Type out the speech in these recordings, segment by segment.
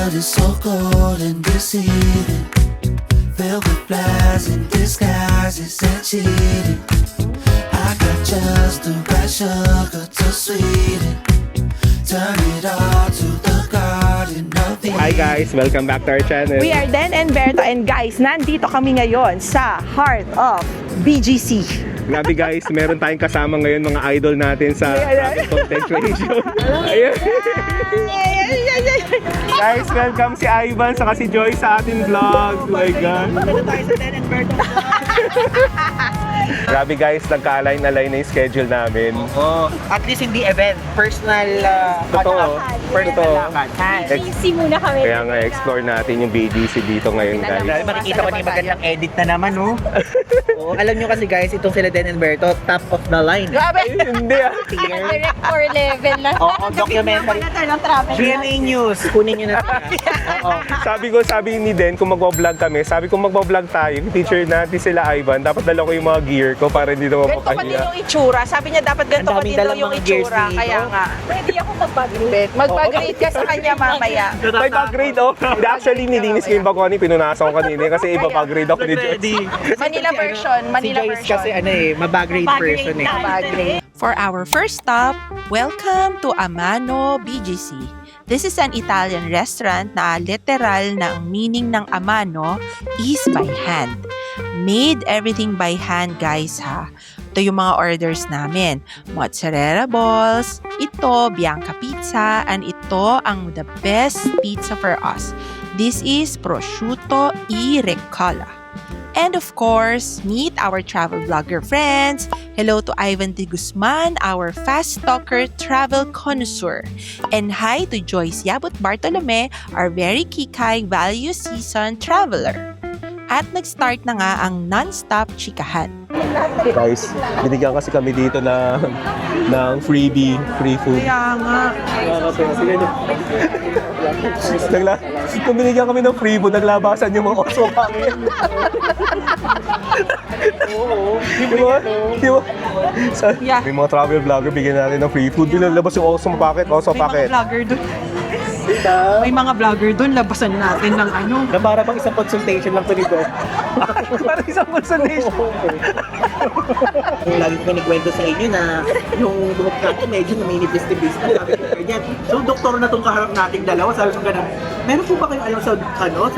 world is so cold and deceiving, filled with lies and disguises and cheating. I got just the right sugar to sweeten, turn it all to the garden of Eden. Hi guys! Welcome back to our channel. We are Den and Berto, and guys, nandito kami ngayon sa heart of BGC. Grabe guys, meron tayong kasama ngayon mga idol natin sa content creation. Ayun. Guys, welcome si Ivan saka si Joy sa ating vlog. Oh my God. Dito tayo sa Den and Berto. Grabe guys, nagka-align-align na yung schedule namin. Oh, at least hindi event, personal Totoo. personal lakad. Easy muna kami. Kaya nga, explore natin yung BDC dito ngayon guys. Dahil makikita ko na yung magandang edit na naman, no? Oh, alam nyo kasi guys, itong sila Den and Berto, top of the line. Grabe! Hindi ah. Director level na. Oo, documentary. ng travel. GMA News, kunin nyo na sila. Oo. Sabi ni Den, kung magbablog kami, sabi kung magbablog tayo, teacher natin sila Ivan, dapat dala ko yung mga gear ko para hindi naman Ganito pa din mapahiya. yung itsura. Sabi niya dapat ganito Ang pa daming din daw dalang yung mga gears itsura. dito. Kaya nga. Pwede ako mag-grade. Mag-grade ka sa kanya mamaya. May pag-grade oh. Hindi, actually, nilinis ko yung bagoni, pinunasan ko kanina kasi iba pag-grade ako ni Joy. Ready. Manila version. Si Manila Joyce version. kasi ano eh, mabag-grade person eh. Mag-grade. For our first stop, welcome to Amano BGC. This is an Italian restaurant na literal na ang meaning ng Amano is by hand. Made everything by hand, guys, ha. Ito yung mga orders namin. Mozzarella balls, ito, Bianca pizza, and ito ang the best pizza for us. This is prosciutto e ricotta. And of course, meet our travel vlogger friends. Hello to Ivan de Guzman, our fast talker travel connoisseur. And hi to Joyce Yabut Bartolome, our very kikay value season traveler. At nag-start na nga ang non-stop chikahan. Guys, binigyan kasi kami dito ng freebie, free food. Kaya nga. Kung binigyan kami ng free food, naglabasan yung mga oso kami. Oo. Di ba? Yeah. May mga travel vlogger, bigyan natin ng free food. Binalabas yung oso packet. Vlogger doon. May mga vlogger doon, labasan natin ng ano. Na para pang isang consultation lang to dito. Parang isang consolation. Lagi ko nagkwento sa inyo na yung buhok natin medyo naminibis-tibis na. Sabi ko ganyan. So, doktor na itong kaharap nating dalawa. Sabi ko ganun, meron po ba kayong alam sa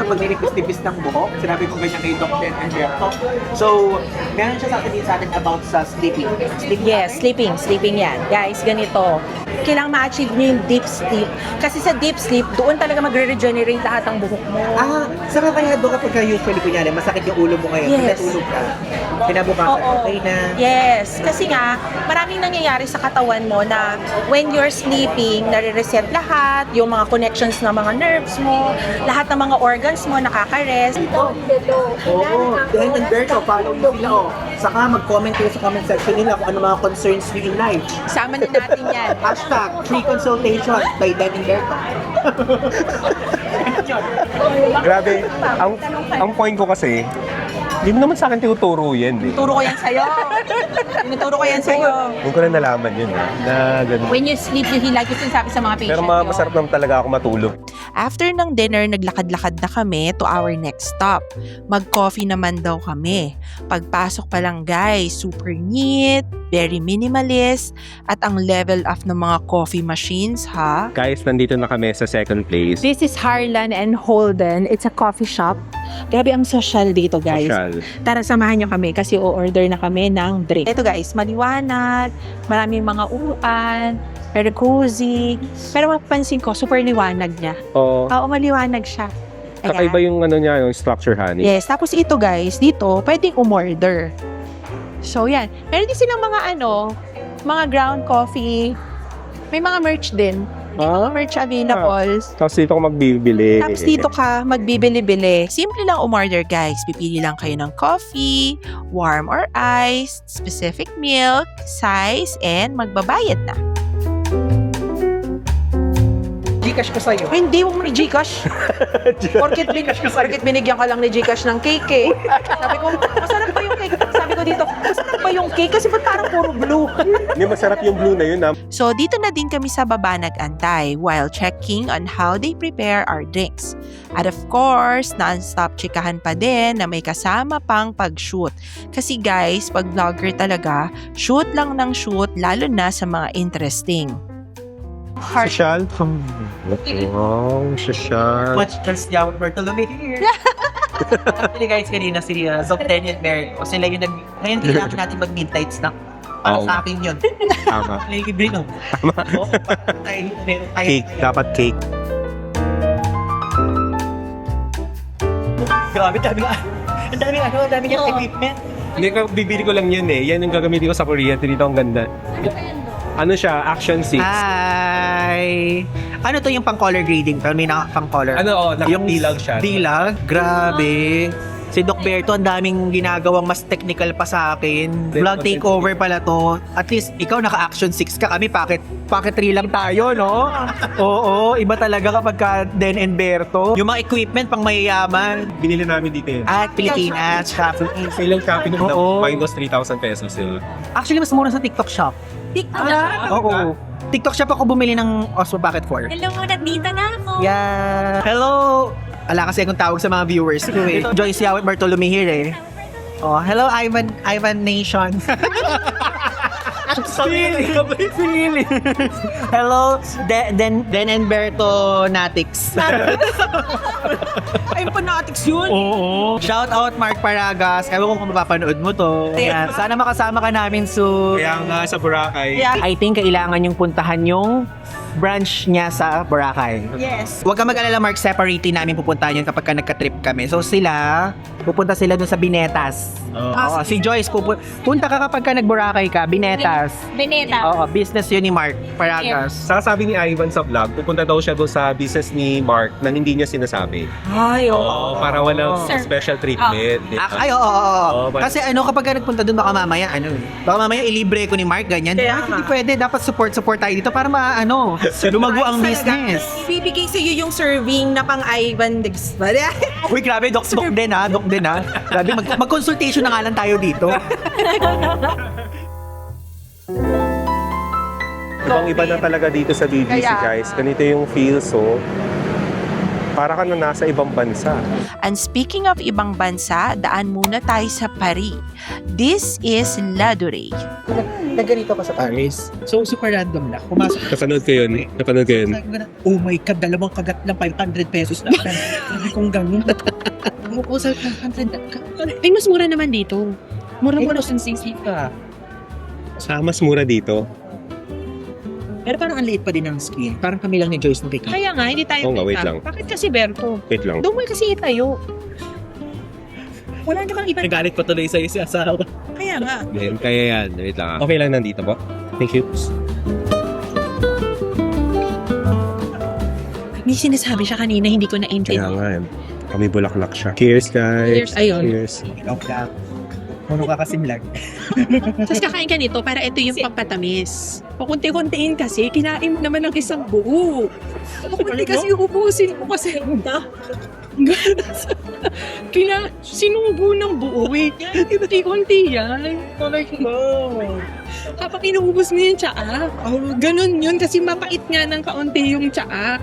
pagninibis-tibis ng buhok? Sinabi ko ganyan kay Dr. Enberto. So, meron siya sasabihin sa atin about sa sleeping. Yes, sleeping yan. Guys, ganito. Kailangan ma-achieve nyo yung deep sleep. Kasi sa deep sleep, doon talaga magre-regenerate lahat ng buhok mo. Saka kaya doon kapag usually kunyari, masakit yung ulo mo ngayon, Yes. natulog ka, kinabukasan, okay na. Yes. Kasi nga, maraming nangyayari sa katawan mo na when you're sleeping, nare-reset lahat, yung mga connections ng mga nerves mo, lahat ng mga organs mo nakaka-rest. Oo, Dan and Berto, follow nyo sila oh. Saka mag-comment kayo sa comment section nila kung ano mga concerns nyo in life. Sama na natin yan. Hashtag free consultation by Dan and Berto. Grabe. Ang point ko kasi, hindi mo naman sa akin tinuturo yan eh. Turo ko yan sa'yo. Tinuturo ko yan sa'yo. Hindi ko na nalaman yun eh. Na ganun. When you sleep, you like yung sinasabi sa mga patient. Pero masarap naman talaga ako matulog. After ng dinner, naglakad-lakad na kami to our next stop. Mag-coffee naman daw kami. Pagpasok pa lang guys, super neat, very minimalist, at ang level up ng mga coffee machines, ha? Guys, nandito na kami sa second place. This is Harlan and Holden. It's a coffee shop. Grabe ang social dito, guys. Social. Tara, samahan nyo kami kasi o-order na kami ng drink. Ito guys, maliwanag, maraming mga upuan, very cozy. Pero mapapansin ko, super liwanag niya. Oo. Oo, maliwanag siya. Ayan. Kakaiba yung ano niya, yung structure, honey. Yes, tapos ito guys, dito, pwedeng umorder. So yan, meron din silang mga ground coffee. May mga merch din. May mga merch available. Tapos dito ako magbibili. Tapos dito ka magbibili-bili. Simple lang umorder guys. Pipili lang kayo ng coffee, warm or iced, specific milk, size, and magbabayad na. Gcash ko sa'yo. Ay, hindi, huwag mo ni Gcash. Porkit binigyan ka lang ni Gcash ng cake eh. Sabi ko, masarap ba yung cake? Sabi ko dito, masarap ba iba yung cake kasi ba't parang puro blue? Hindi, masarap yung blue na yun. So dito na din kami sa baba nag-antay while checking on how they prepare our drinks. At of course, non-stop chikahan pa din na may kasama pang pag-shoot. Kasi guys, pag vlogger talaga, shoot lang ng shoot lalo na sa mga interesting. Social? Wow, social. Much just Yawit Bartolome here. Actually guys, kanina si Zoltan and Mary, o sila yung ngayon kailangan natin mag-midnight snack. Para Oo. sa akin yun. Tama. Libre no? Tama. Cake, dapat cake. Grabe, ang daming equipment. Hindi, bibili ko lang yan eh. Yan yung gagamitin ko sa Korea. Dito ang ganda. Ano siya? Action 6. Ay, ano to yung pang-color grading? Pero may pang-color. Ano, yung dilag siya. dilag? Grabe. Si Doc Berto, ang daming ginagawang mas technical pa sa akin. Vlog takeover pala to. At least, ikaw naka-action 6 ka. Kami, pocket 3 lang tayo, no? Oo, iba talaga kapag ka Den and Berto. Yung mga equipment pang mayayaman. Binili namin dito yun. At Pilipinas, Shopee. Ilang copy nung Oo. minus 3,000 pesos sila. Actually, mas mura sa TikTok shop. Oo. TikTok shop ako bumili ng Osmo Pocket 4. Hello, nandito na ako. Yeah. Hello! Ala kasi akong tawag sa mga viewers ko eh. Joyce Yawit Bartolome here eh. Oh, hello Ivan Nation. Sili. Hello, Den and Berto Natix. Ay, fanatics yun. Oo. Shout out Mark Paragas. Ewan ko kung mapapanood mo to. Ayan. Sana makasama ka namin soon. Kaya nga sa Boracay. I think kailangan yung puntahan yung branch niya sa Boracay. Yes. Huwag ka mag-alala, Mark. Separately namin pupuntahan yun kapag ka nagka-trip kami. So pupunta sila dun sa Binetas. Oo, si Joyce, punta ka kapag ka nag-Boracay ka, Binetas. Beneta. Oo, business yun ni Mark Paragas. Saka sabi ni Ivan sa vlog, pupunta daw siya doon sa business ni Mark na hindi niya sinasabi. Ay, Oo, para walang Sir. special treatment. di ba? Ay, oo. Oo, Kasi kapag ka nagpunta dun, baka mamaya ilibre ko ni Mark, ganyan. Hindi pwede, dapat support tayo dito para lumago ang business. Bibigay sa iyo yung serving na pang Ivan Diggs. Uy, grabe, Doc din ha. Grabe, mag-consultation na nga lang tayo dito. Ibang-iba na talaga dito sa BGC, guys. Ganito yung feels, so para ka na nasa ibang bansa. And speaking of ibang bansa, daan muna tayo sa Paris. This is La Durée. Nagganito ka sa Paris. So, super random lang. Pumasok Napanood ko yun. oh my God, dalawang kagat lang 500 pesos na. Sabi kong ganun. Proposal 500. Ay, mas mura naman dito. Mura-mura sa ka. Mas mura dito. Pero parang ang liit pa din ng skin. Parang kami lang ni Joyce nakikita. Kaya nga, hindi tayo Oo nga, wait kita. lang. Bakit kasi Berto? Wait lang. Doon mo kasi itayo. Wala namang iba. Nagalit ko tuloy sa'yo si asawa. Kaya nga. Kaya yan. Wait lang. Okay lang nandito po. Thank you. May sinasabi siya kanina, hindi ko Kaya na-intend. nga yan. Kami bulaklak siya. Cheers, guys. Cheers, ayun. Cheers. Ikaw ka. Puno ka kasimlag. Tapos kakain ka nito para ito yung pampatamis. Pakunti-kuntiin kasi, kinain mo naman ng isang buo. Pakunti kasi ubusin mo kasi. Sinubo ng buo eh. Kunti-kunti yan. Kapag inuubos mo yung tsaa, ganun yun kasi mapait nga ng kaunti yung tsaa.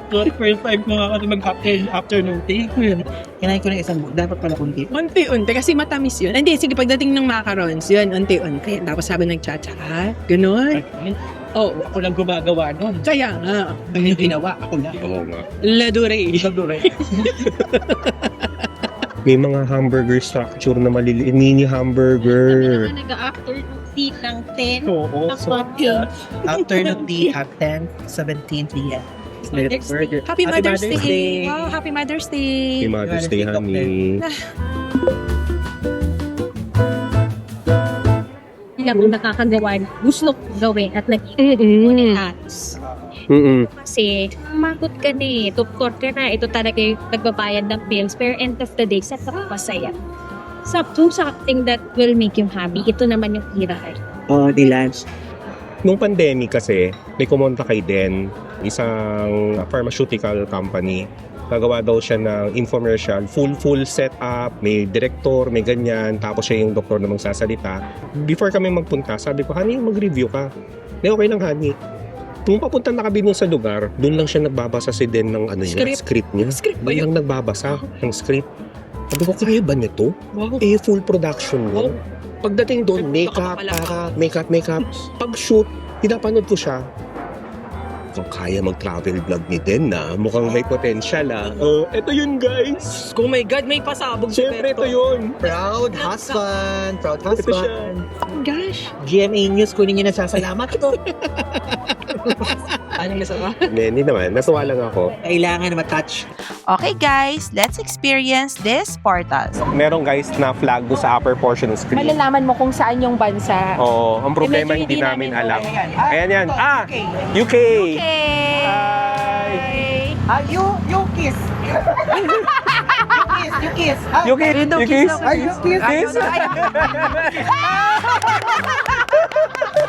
First time ko nga kasi mag-afternoon tea. Kinain ko na isang buo. Dapat pala kunti. Unti-unti kasi matamis yun. Hindi, sige, pagdating ng macarons, yun, unti-unti. Tapos sabi nagtsatsaa, ganun. Oo, Ako lang gumagawa nun. kaya nga. Ang yung ginawa, ako lang. Oo nga. La Durée. May mga hamburger structure na maliliit. Mini hamburger. Nag-afternoon tea ng 10. Oo. Tapos tea. Afternoon tea at 10:17 p.m. Burger. Happy Mother's Day. Wow, Happy Mother's Day. Happy Mother's Day, honey. Alam mo, nakakagawa. Gusto ko gawin at nag-i-halos. Kasi, magot ka na eh. Doktor ka na. Ito talaga yung nagbabayad ng bills. Pero end of the day, sa masaya. Do something that will make you happy. Ito naman yung hirap. Oo, Dilans. Nung pandemic kasi, may kumonta kay Den, isang pharmaceutical company. Gagawa daw siya ng infomercial, full setup, may director, may ganyan, tapos siya yung doktor na magsasalita. Before kami magpunta, sabi ko, honey, mag-review ka. Hindi, okay lang, honey. Nung papunta na kami dun sa lugar, dun lang siya nagbabasa si Den ng script niya. Script ba Dun lang nagbabasa ng script. Sabi ko, kaya ba nito? Full production mo. Pagdating doon, makeup. Pag-shoot, pinapanood ko siya. Kung kaya mag-travel vlog ni Den na, mukhang may potential eto yun, guys. Oh my God, may pasabog si Siyempre, ito Berto. yun. Proud husband. Proud Ito siya. husband. Gosh. GMA News, kunin niyo na salamat ito. Anong nasa ba? Hindi naman, natuwa lang ako. Kailangan na matouch. Okay guys, let's experience this portal. Merong guys na flag doon sa upper portion ng screen. Malalaman mo kung saan yung bansa. Oo, ang problema medyo hindi hindi namin namin alam. Ayan. Ayan yan. UK! Okay. Hi! You kiss. You kiss. You kiss? You kiss? You kiss. Kiss?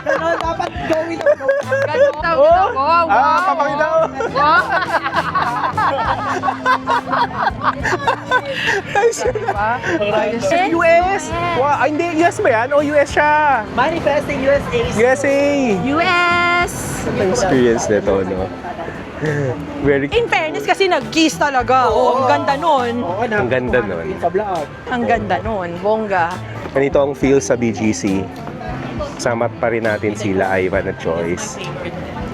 Ano, dapat gawin ako. Papakita ko. US! Wow, hindi, US ba yan? O US siya? Manifesting USA. USA! US! Ang experience nito, no? Very, In fairness kasi nag-kiss talaga. Oh, ang ganda nun. Oo, na. Ang ganda nun. Sa vlog. Ang ganda nun. Bongga. ganito ang feel sa BGC. Kasama pa rin natin sila, Ivan at Joyce.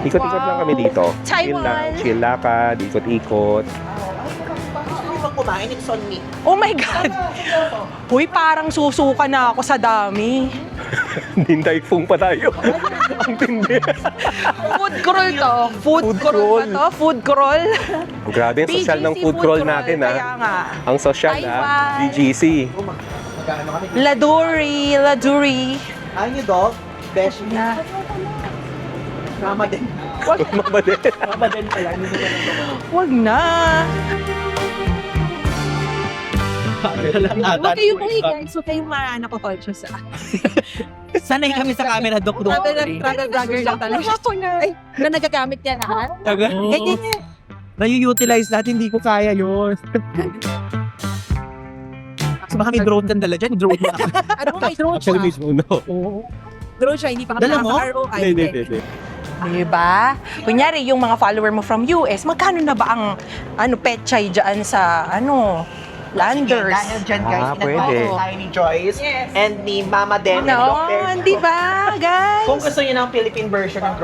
Ikot-ikot lang kami dito. Chill lang. Taiwan. Chill lakad, ikot-ikot. Kumain, it's on me. Oh my God! Uy, parang susuka na ako sa dami. Ninday Fung pa tayo. Ang tindi. Food crawl to. Food Food crawl crawl. ba to? Food crawl. Grabe, ang social ng BGC food crawl natin, Kaya ha? nga. Ang social, ha? Taiwan. BGC. Magkano kami? Laduri. Ano yung dog? Beshi. Na. Mama din. Mabade. Mama din pala. Hindi ko alam. Wag na. Huwag kayong guys. Huwag kayong nakakonscious sa Sanay kami sa camera, Dok. travel vlogger lang talaga. Ay, na nagagamit niya na. Ganyan niya. Na-utilize natin, hindi ko kaya yun. So baka may drone kang dala dyan, drone mo na. Ano mo, may drone siya. Drone siya, hindi pa kami Dala mo? nakaka-ROI. Hindi. Diba? Kunyari, yung mga follower mo from US, magkano na ba ang petchay dyan sa landers? Dahil dyan, guys, Pwede. pinagpapalala tayo ni Joyce and ni Mama Den. No, di ba, guys? Kung gusto niyo ng Philippine version ng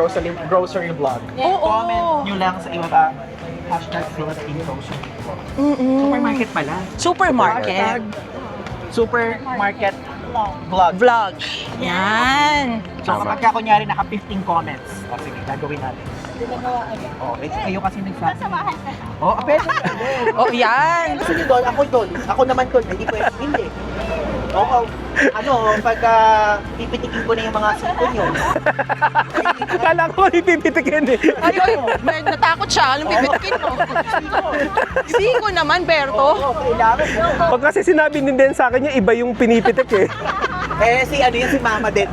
grocery vlog, Oo. comment nyo lang sa ibaba. Hashtag Philippine Grocery. Supermarket pala. Supermarket. Supermarket vlog. Vlog. Yan. So kapag kunyari naka 15 comments, sige, gagawin natin. Kayo kasi nagsasabi. Pwede. Yan. Kasi doon, ako doon. Ako naman doon, hindi pwede hindi. Oo, pag pipitikin ko na yung mga siko nyo. Kala ko ipipitikin eh. Ay, natakot siya. Anong pipitikin mo? Siko naman, Berto. Oo, kailangan. Pag kasi sinabi din sa akin niya, iba yung pinipitik eh. Si Mama din.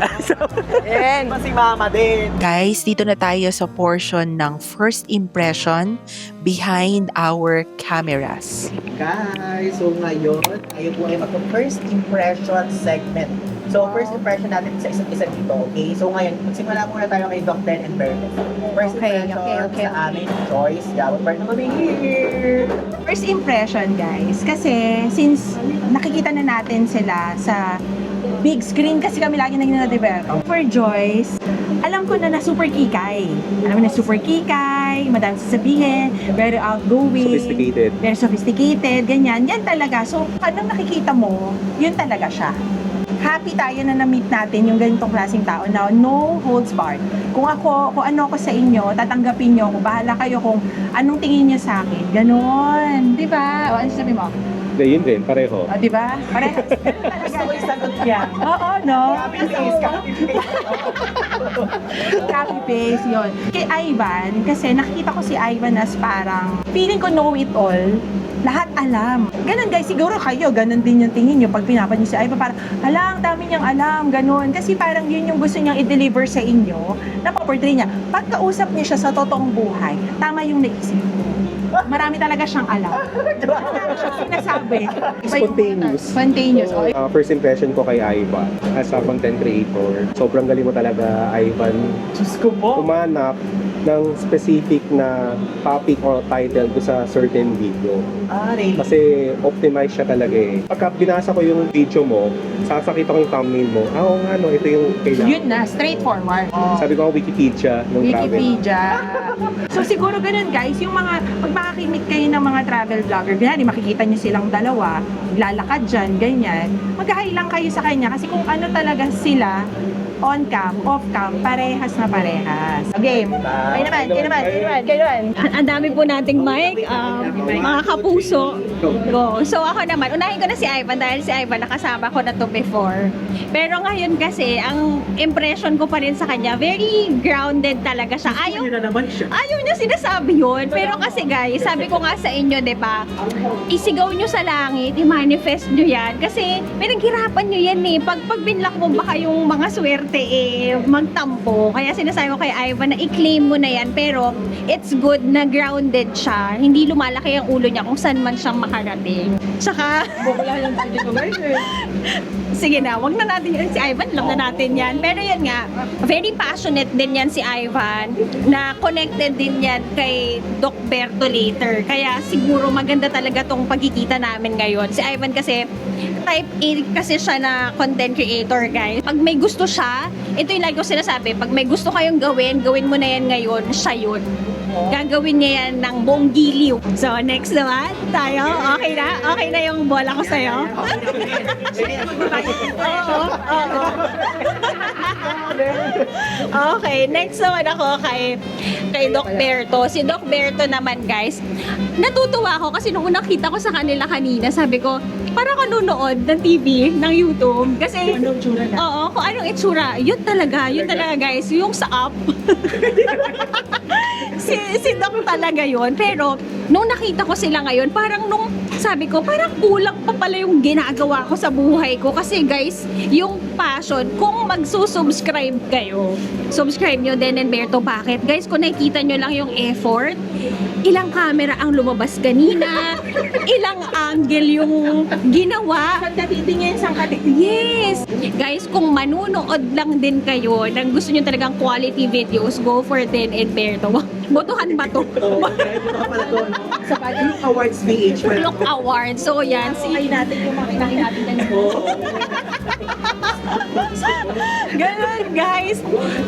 Yan. Si Mama din. Guys, dito na tayo sa portion ng first impression behind our cameras. Guys, so ngayon, tayo po ay mag-first impression segment. So, first impression natin sa isa't isa dito, okay? So ngayon, magsimula muna tayo kay Doc Den and Bernie. First Okay, impression okay. sa amin, Joyce. Gawin pa naman here. First impression, guys. Kasi, since nakikita na natin sila sa big screen, kasi kami lagi naging na-develop. For Joyce, alam ko na super kikay. Alam mo na super kikay, madami sasabihin, very outgoing. Sophisticated. Very sophisticated, ganyan. Yan talaga. So, anong nakikita mo, yun talaga siya. Happy tayo na na-meet natin yung ganitong klaseng tao na no holds barred. Kung ano ako sa inyo, tatanggapin nyo ako. Bahala kayo kung anong tingin nyo sa akin. Ganon. Di ba? O, ano sabi mo? Yun din, pareho. O, di ba? Parehas. Gusto ko yung sagot niya. Oo, no? Copy paste, copy paste. Copy paste, yun. Kay Ivan, kasi nakikita ko si Ivan as parang, feeling ko know it all, lahat alam. Ganon guys, siguro kayo, ganon din yung tingin nyo pag pinapad nyo si Ivan, parang, ang dami niyang alam, ganon. Kasi parang yun yung gusto niyang i-deliver sa inyo, na pa-portray niya. Pagkausap niya siya sa totoong buhay, tama yung naisip ko. Marami talaga siyang alam. Marami siyang sinasabi. Spontaneous. Spontaneous. Oh, First impression ko kay Ivan as a content creator. Sobrang galing mo talaga, Ivan. Diyos ko po. Umanap ng specific na topic or title do sa certain video. Really? Kasi optimize siya talaga eh. Pagka binasa ko yung video mo, sasakita ko yung thumbnail mo, oo nga no, ito yung kailangan. yun na, straightforward. Sabi ko, Wikipedia ng travel. Wikipedia. So siguro ganun guys, yung mga, pag makakimit kayo ng mga travel vlogger, ganyan, makikita nyo silang dalawa, lalakad dyan, ganyan, mag-hi lang kayo sa kanya kasi kung ano talaga sila, on cam, off cam, parehas na parehas. Game. Kayo naman. Ang dami po nating mic, mga kapuso. Go. So ako naman, unahin ko na si Ivan dahil si Ivan nakasama ko na to before. Pero ngayon kasi, ang impression ko pa rin sa kanya, very grounded talaga siya. Yun na naman siya. Ayaw niya sinasabi yun. Pero kasi guys, sabi ko nga sa inyo, di ba? Isigaw nyo sa langit, i-manifest nyo yan. Kasi pinaghirapan nyo yan eh. Pag binlock mo baka yung mga swerte magtampo. Kaya sinasabi ko kay Ivan na i-claim mo na yan. Pero it's good na grounded siya. Hindi lumalaki ang ulo niya kung saan man siyang makarating. Tsaka, sige na, wag na natin yan si Ivan. Alam na natin yan. Pero yan nga, very passionate din yan si Ivan na connected din yan kay Doc Berto later. Kaya siguro maganda talaga tong pagkikita namin ngayon. Si Ivan kasi type A kasi siya na content creator, guys. Pag may gusto siya, ito yung lagi ko sinasabi, pag may gusto kayong gawin mo na yan ngayon, siya yun. Gagawin niya yan ng buong giliw. So, next naman, tayo. Okay na? Okay na yung bola ko sa'yo? Oo. Okay, next naman ako kay Doc Berto. Si Doc Berto naman, guys, natutuwa ako kasi nung unang kita ko sa kanila kanina, sabi ko, parang kanunood ng TV, ng YouTube. Kasi, oo, kung anong itsura, yun talaga, guys, yung sa up. si Doc talaga yun. Pero, nung nakita ko sila ngayon, parang nung sabi ko, parang kulang pa pala yung ginagawa ko sa buhay ko. Kasi guys, yung passion, kung magsusubscribe kayo, subscribe nyo Den and Berto. Bakit? Guys, kung nakikita nyo lang yung effort, ilang camera ang lumabas kanina, ilang angle yung ginawa. Natitingin sa Yes! Guys, kung manunood lang din kayo nang gusto nyo talagang quality videos, go for Den and Berto. Botohan ba to? Sa Look Awards VH. Look Awards. So, yan. natin yung makinahin natin ng Ganun, guys.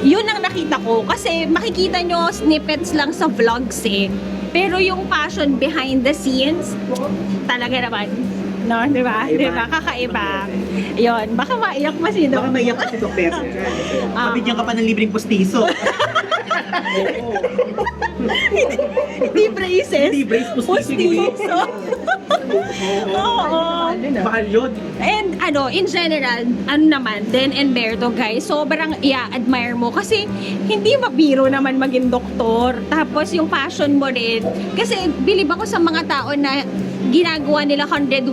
Yun ang nakita ko. Kasi makikita nyo snippets lang sa vlogs eh. Pero yung passion behind the scenes, talaga naman. No, di ba? Di ba? Kakaiba. Yun. Baka maiyak pa si Doc. Baka maiyak ka si Doc Berto. Mabigyan ka pa ng libreng pustiso. Hindi braces. Hindi brace, pustiso. Oo. Mahal yun. And in general, naman, Den and Berto, guys, sobrang i-admire mo kasi hindi mabiro naman maging doktor. Tapos yung passion mo rin. Kasi bilib ako sa mga tao na ginagawa nila 101%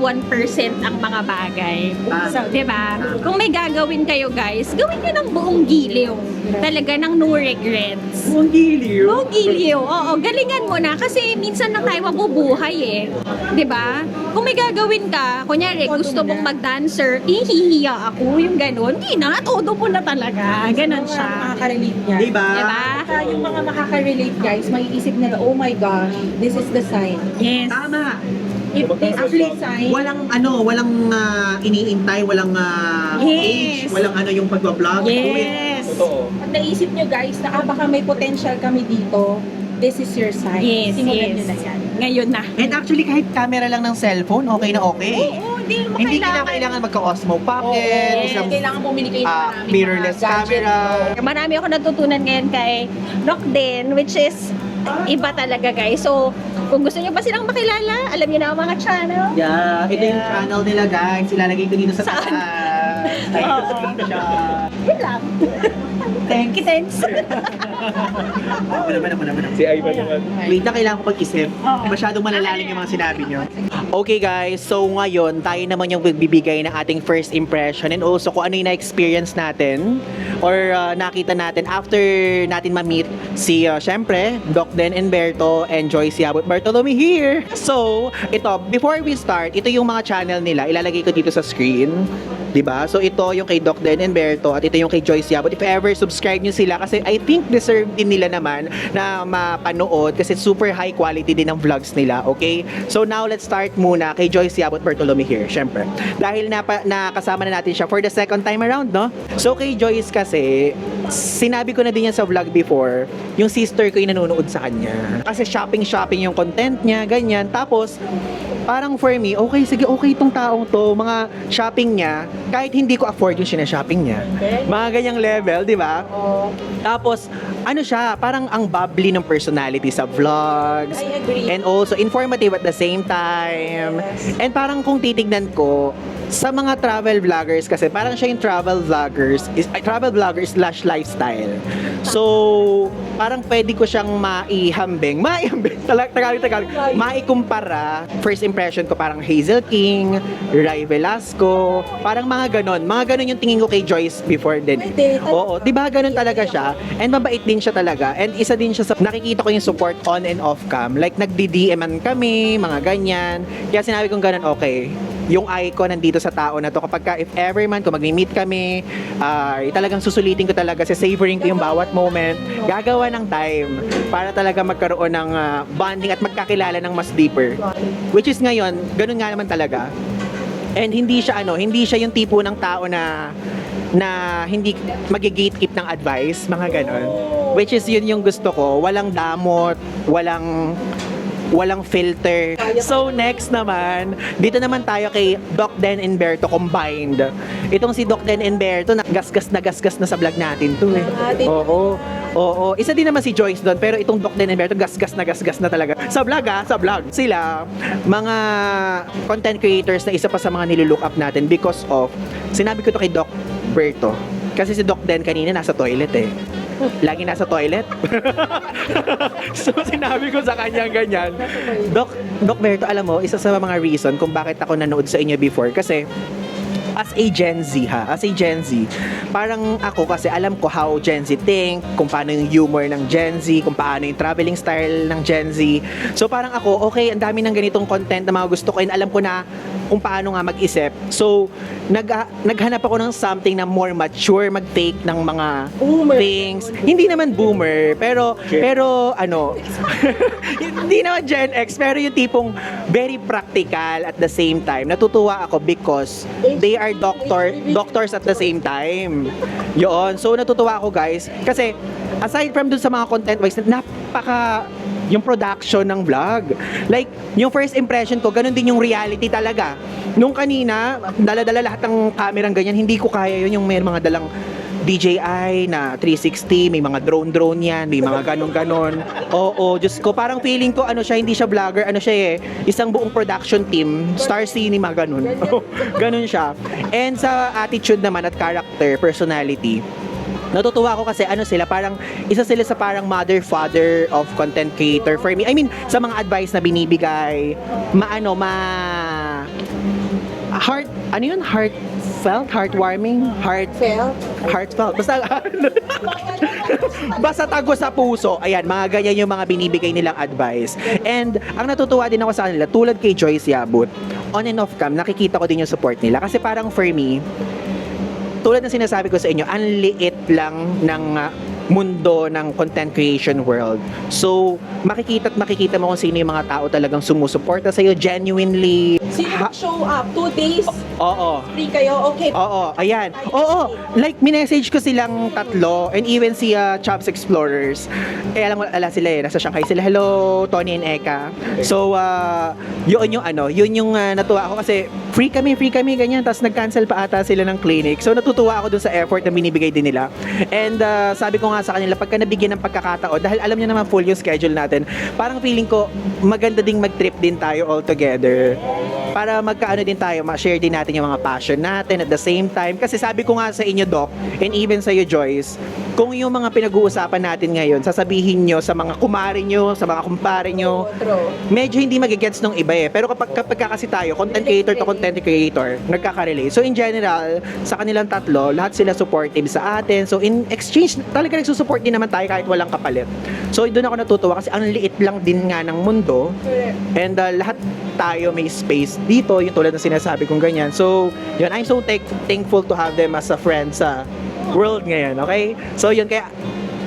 ang mga bagay. So, di ba? Kung may gagawin kayo, guys, gawin nyo ng buong giliw. Talaga ng no regrets. Buong giliw. Buong giliw. Oo, galingan mo na kasi minsan lang tayo mabubuhay eh. 'Di ba? Kung may gagawin ka, kunyari gusto mong mag-dancer, hihiya ako, yung ganun. Hindi na, todo mo na talaga. Ganon siya. Makaka-relate niya. Diba? Diba? Yung mga makaka-relate guys, maiisip nila, oh my gosh, this is the sign. Yes. Tama. If this is the sign, Walang iniintay, walang age, Yes. walang yung pagbablog. Yes. pag naisip nyo guys, na baka may potential kami dito, this is your sign. Yes, Simulan yes. nyo na yan. Ngayon na. And actually, kahit camera lang ng cellphone, okay na okay. Oo, hindi mo Hindi kailangan. kailangan magka-Osmo pocket, isang Kailangan pumili kayo ng maraming mirrorless mga gadget. camera. Marami ako natutunan ngayon kay Doc Den, which is iba talaga, guys. So, kung gusto nyo pa silang makilala, alam niyo na ang mga channel. Yeah, ito yung channel nila guys. Ilalagay ko dito sa Saan? taas. Oo. Dito siya. Yun lang. Thank you, thanks. Ako naman. Si Ivan naman. Wait na, kailangan ko pag-isip. Masyadong malalalim yung mga sinabi nyo. Okay guys, so ngayon, tayo naman yung magbibigay ng ating first impression and also kung ano yung na-experience natin or nakita natin after natin ma-meet si, syempre, Doc Den Humberto and Joyce Yabut Bartolome here. So, ito, before we start, ito yung mga channel nila, ilalagay ko dito sa screen. Diba? So ito yung kay Doc Den Humberto at ito yung kay Joyce Yabut. If ever subscribe nyo sila kasi I think deserve din nila naman na mapanood kasi super high quality din ang vlogs nila, okay? So now let's start muna kay Joyce Yabut Bartolome here, syempre. Dahil nakasama na natin siya for the second time around, no? So kay Joyce kasi, sinabi ko na din yan sa vlog before, yung sister ko yung nanonood sa kanya. Kasi shopping yung content niya, ganyan. Tapos, parang for me, okay, sige, okay itong taong to, mga shopping niya, kahit hindi ko afford yung sinashopping niya. Mga ganyang level, di ba? Tapos, ano siya, parang ang bubbly ng personality sa vlogs. I agree. And also, informative at the same time. And parang kung titignan ko, sa mga travel vloggers kasi parang siya yung travel vlogger slash lifestyle. So, parang pwede ko siyang maihambing, Tagalog, maikumpara. First impression ko parang Hazel King, Rai Velasco, parang mga ganon yung tingin ko kay Joyce before din. Oo, di ba ganon talaga siya? And mabait din siya talaga. And isa din siya sa nakikita ko yung support on and off cam. Like nagdi-DM-an kami, mga ganyan. Kaya sinabi kong ganon, okay, yung icon nandito sa tao na to kapag if ever man kung mag-meet kami, talagang susulitin ko talaga, savoring ko yung bawat moment, gagawa ng time para talaga magkaroon ng bonding at magkakilala ng mas deeper, which is ngayon ganun nga naman talaga. And hindi siya yung tipo ng tao na hindi magi-gatekeep ng advice, mga ganon, which is yun yung gusto ko, walang damot, walang filter. So next naman, dito naman tayo kay Doc Den Humberto combined. Itong si Doc Den Humberto, gasgas na sa vlog natin to eh. Oo. Isa din naman si Joyce doon, pero itong Doc Den Humberto, gasgas na talaga. Sa vlog. Sila, mga content creators na isa pa sa mga nilulook up natin because of, sinabi ko to kay Doc Berto. Kasi si Doc Den kanina nasa toilet eh. Lagi nasa toilet. So sinabi ko sa kanya ganyan. Doc Berto, alam mo, isa sa mga reason kung bakit ako nanood sa inyo before kasi as a Gen Z, parang ako kasi alam ko how Gen Z think, kung paano yung humor ng Gen Z, kung paano yung traveling style ng Gen Z. So parang ako, okay, ang dami ng ganitong content na mga gusto ko and alam ko na kung paano nga mag-isip. So, naghanap ako ng something na more mature mag-take ng mga things. Hindi naman boomer, pero hindi naman Gen X, pero yung tipong very practical at the same time. Natutuwa ako because they are doctors at the same time. Yun. So, natutuwa ako guys. Kasi, aside from dun sa mga content-wise, yung production ng vlog. Like, yung first impression ko, ganun din yung reality talaga. Nung kanina, dala-dala lahat ng kamerang ganyan, hindi ko kaya yun, yung may mga dalang DJI na 360, may mga drone yan, may mga ganon. Oo, Diyos ko, parang feeling ko, hindi siya vlogger, isang buong production team, Star Cinema, ganon. Ganon siya. And sa attitude naman at character, personality, natutuwa ako kasi parang isa sila sa parang mother, father of content creator for me. I mean, sa mga advice na binibigay, heartwarming? Heartfelt. Basta tago sa puso. Ayan, mga ganyan yung mga binibigay nilang advice. And ang natutuwa din ako sa kanila, tulad kay Joyce Yabut, on and off cam, nakikita ko din yung support nila. Kasi parang for me, tulad ng sinasabi ko sa inyo, ang liit lang ng mundo ng content creation world. So, makikita mo kung sino yung mga tao talagang sumusuporta sa'yo genuinely. Sino show up? 2 days? Oo. Free kayo? Okay. Oo, ayan. Oo, like minessage ko silang tatlo and even si Chops Explorers. Alam sila nasa Shanghai sila. Hello, Tony and Eka. So, yun yung natuwa ako kasi free kami, ganyan. Tapos nag-cancel pa ata sila ng clinic. So, natutuwa ako dun sa effort na binibigay din nila. And sabi ko nga nga sa kanila, pagka nabigyan ng pagkakataon, dahil alam niyo naman full yung schedule natin, parang feeling ko, maganda ding mag-trip din tayo all together. Para magkaano din tayo, ma-share din natin yung mga passion natin at the same time. Kasi sabi ko nga sa inyo, Doc, and even sa iyo, Joyce, kung yung mga pinag-uusapan natin ngayon, sasabihin nyo sa mga kumare nyo, sa mga kumpare nyo, medyo hindi magigets nung iba eh. Pero kapag kasi tayo, content creator to content creator, nagkaka-relate. So in general, sa kanilang tatlo, lahat sila supportive sa atin. So in exchange, talaga nagsusupport din naman tayo kahit walang kapalit. So doon ako natutuwa kasi ang liit lang din nga ng mundo. And lahat tayo may space dito, yung tulad ng sinasabi kong ganyan. So, yun, I'm so thankful to have them as a friend sa world ngayon, okay? So, yun, kaya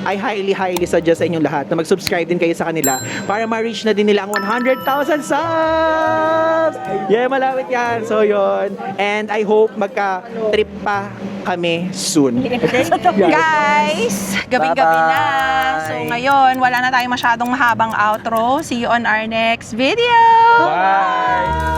I highly suggest sa inyong lahat na mag-subscribe din kayo sa kanila para ma-reach na din nila ang 100,000 subs! Yeah, malapit yan. So, yun. And I hope magka-trip pa kami soon. Guys, gabing-gabi na. Bye-bye. So ngayon, wala na tayong masyadong mahabang outro. See you on our next video. Bye!